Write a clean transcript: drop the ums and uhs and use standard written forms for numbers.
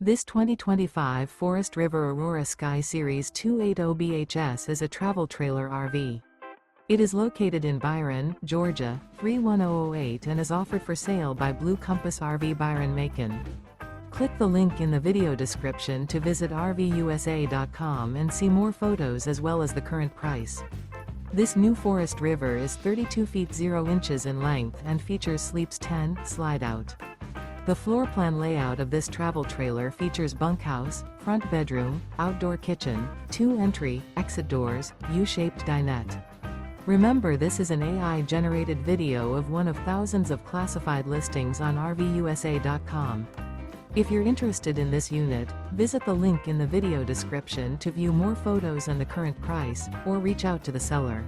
This 2025 Forest River Aurora Sky Series 280BHS is a travel trailer RV. It is located in Byron, Georgia, 31008 and is offered for sale by Blue Compass RV Byron-Macon. Click the link in the video description to visit RVUSA.com and see more photos as well as the current price. This new Forest River is 32 feet 0 inches in length and features Sleeps 10 Slideout. The floor plan layout of this travel trailer features bunkhouse, front bedroom, outdoor kitchen, 2 entry, exit doors, U-shaped dinette. Remember, this is an AI-generated video of one of thousands of classified listings on RVUSA.com. If you're interested in this unit, visit the link in the video description to view more photos and the current price, or reach out to the seller.